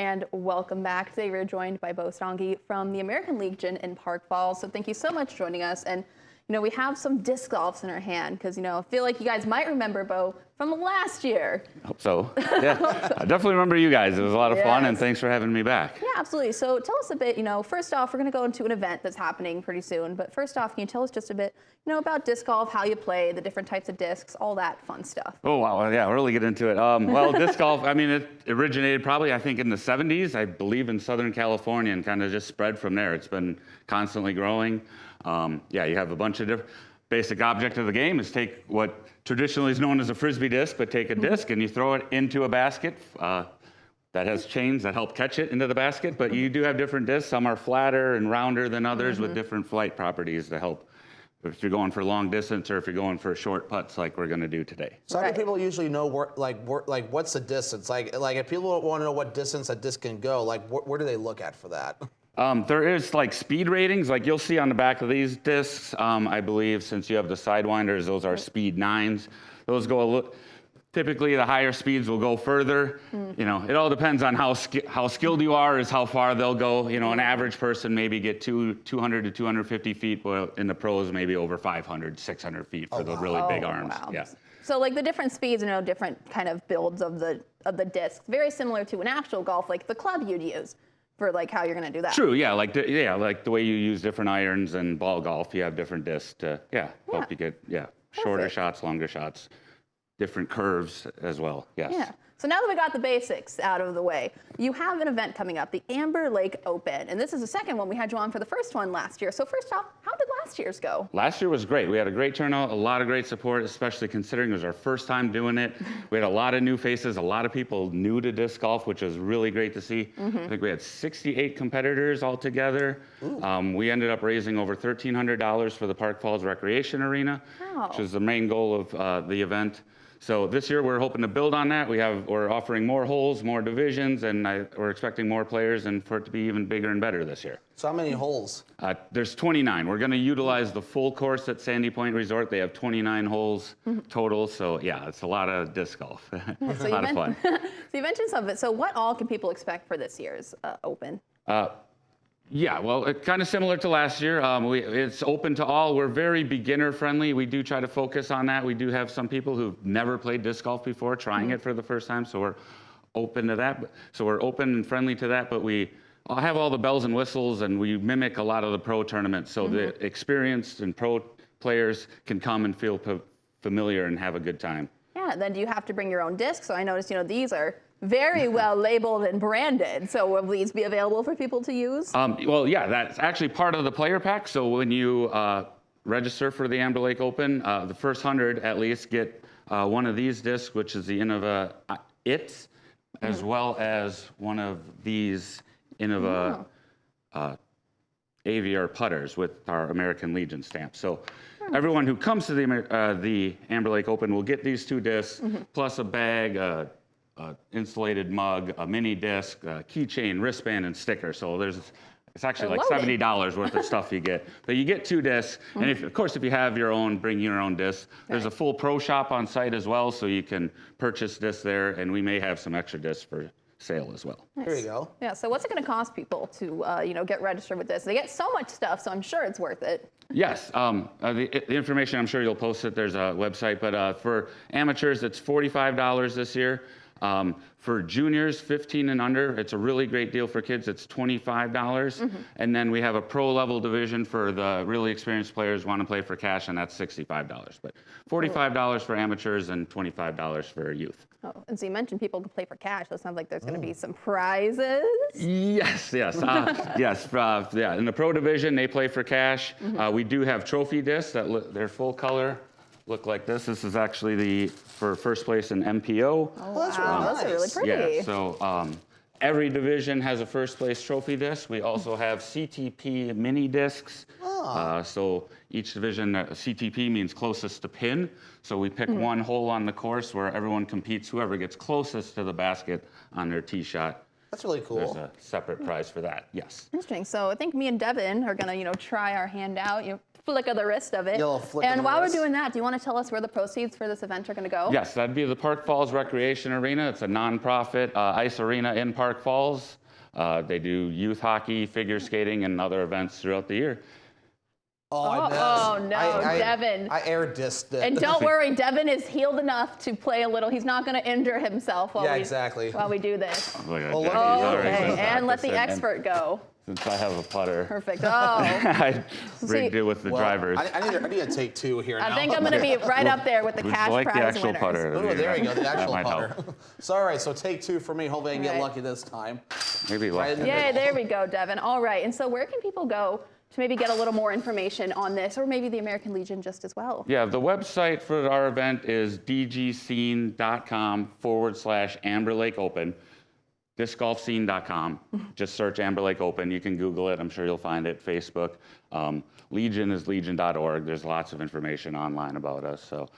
and welcome back. Today we're joined by Bo Stange from the American Legion in Park Falls. So thank you so much for joining us. And we have some disc golfs in our hand because I feel like you guys might remember Bo from last year. I hope so. Yeah, I definitely remember you guys. It was a lot of fun, and thanks for having me back. Yeah, absolutely. So tell us a bit. First off, we're going to go into an event that's happening pretty soon. But first off, can you tell us just a bit, about disc golf, how you play, the different types of discs, all that fun stuff? Oh wow, yeah, we'll really get into it. Well, disc golf. I mean, it originated probably, I think, in the '70s. I believe in Southern California, and kind of just spread from there. It's been constantly growing. Yeah, you have a bunch of different. Basic object of the game is take what traditionally is known as a frisbee disc, but take a disc and you throw it into a basket that has chains that help catch it into the basket. But you do have different discs. Some are flatter and rounder than others with different flight properties to help if you're going for long distance or if you're going for short putts like we're going to do today. So how do people usually know what's the distance? Like if people want to know what distance a disc can go, where do they look at for that? There is speed ratings, like you'll see on the back of these discs. I believe since you have the Sidewinders, those are speed 9s. Those go typically the higher speeds will go further. It all depends on how skilled you are is how far they'll go. An average person maybe get 200 to 250 feet, while in the pros maybe over 500, 600 feet for the really big arms. Wow. Yeah. So the different speeds, different kind of builds of the discs, very similar to an actual golf, like the club you'd use. For how you're going to do that. True, yeah, like the way you use different irons and ball golf, you have different discs to help you get shorter shots, longer shots, different curves as well. Yes. Yeah. So now that we got the basics out of the way, you have an event coming up, the Amber Lake Open, and this is the second one. We had you on for the first one last year. So first off, how did last year's go? Last year was great. We had a great turnout, a lot of great support, especially considering it was our first time doing it. We had a lot of new faces, a lot of people new to disc golf, which was really great to see. I think we had 68 competitors altogether. We ended up raising over $1,300 for the Park Falls Recreation Arena, which is the main goal of the event. So this year we're hoping to build on that. We're offering more holes, more divisions, and we're expecting more players and for it to be even bigger and better this year. So how many holes? There's 29. We're going to utilize the full course at Sandy Point Resort. They have 29 holes total. So yeah, it's a lot of disc golf. It's a lot of fun. So you mentioned some of it. So what all can people expect for this year's Open? Yeah, well, kind of similar to last year. It's open to all. We're very beginner friendly. We do try to focus on that. We do have some people who've never played disc golf before trying it for the first time, so we're open to that. So we're open and friendly to that, but we have all the bells and whistles, and we mimic a lot of the pro tournaments, so the experienced and pro players can come and feel familiar and have a good time. Yeah, then do you have to bring your own discs? So I noticed, these are very well labeled and branded. So will these be available for people to use? Well, yeah, that's actually part of the player pack. So when you register for the Amber Lake Open, the first 100 at least get one of these discs, which is the Innova IT, as well as one of these Innova Aviar putters with our American Legion stamp. So everyone who comes to the Amber Lake Open will get these 2 discs, plus a bag, insulated mug, a mini disc, a keychain, wristband, and sticker. So it's actually like $70 worth of stuff you get. But you get 2 discs, and of course, if you have your own, bring your own discs. There's a full pro shop on site as well, so you can purchase discs there, and we may have some extra discs for sale as well. Nice. There you go. Yeah. So what's it going to cost people to get registered with this? They get so much stuff, so I'm sure it's worth it. Yes, the information, I'm sure you'll post it. There's a website, but for amateurs, it's $45 this year. For juniors, 15 and under, it's a really great deal for kids. It's $25. And then we have a pro level division for the really experienced players who want to play for cash, and that's $65. But $45 for amateurs and $25 for youth. Oh, and so you mentioned people can play for cash. So it sounds like there's going to be some prizes. Yes. Yes. Yeah. In the pro division, they play for cash. We do have trophy discs that they're full color. Look like this. This is actually for first place in MPO. Oh, wow. Those are really pretty. Yeah, so every division has a first place trophy disc. We also have CTP mini discs. So each division, CTP means closest to pin. So we pick one hole on the course where everyone competes. Whoever gets closest to the basket on their tee shot. That's really cool. There's a separate prize for that, yes. Interesting. So I think me and Devin are going to, try our hand out. flick of the wrist of it. Yeah, a little flick of And the while wrist. we're doing that, do you want to tell us where the proceeds for this event are going to go? Yes, that'd be the Park Falls Recreation Arena. It's a nonprofit ice arena in Park Falls. They do youth hockey, figure skating, and other events throughout the year. Oh, I missed. Oh, no, Devin. I air dissed it. And don't worry, Devin is healed enough to play a little. He's not going to injure himself while, Yeah, exactly. while we do this. Look at Well, Debbie, look- he's already Okay, been and let the practicing. expert go. Since I have a putter, Perfect. Oh, I rigged it with the Well, drivers. I need to take two here now. I think I'm going to be right up there with the Would you cash like the prize actual winners. putter? Oh, there you go, the That actual might putter. help. So, all right, so take two for me. Hopefully I can get Right. lucky this time. Maybe Right. less. Yay, there we go, Devin. All right. And so where can people go to maybe get a little more information on this, or maybe the American Legion just as well? Yeah, the website for our event is dgscene.com/Amber Lake Open. discgolfscene.com. Just search Amber Lake Open. You can Google it. I'm sure you'll find it. Facebook. Legion is legion.org. There's lots of information online about us. So,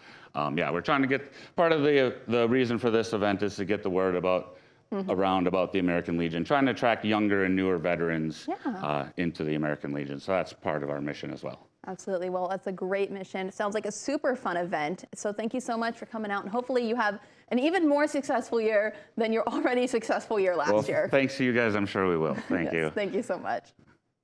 yeah, we're trying to get part of the reason for this event is to get the word around about the American Legion, trying to attract younger and newer veterans into the American Legion. So that's part of our mission as well. Absolutely. Well, that's a great mission. It sounds like a super fun event. So thank you so much for coming out, and hopefully you have an even more successful year than your already successful year last Well, year. thanks to you guys. I'm sure we will. Thank Yes, you. Thank you so much.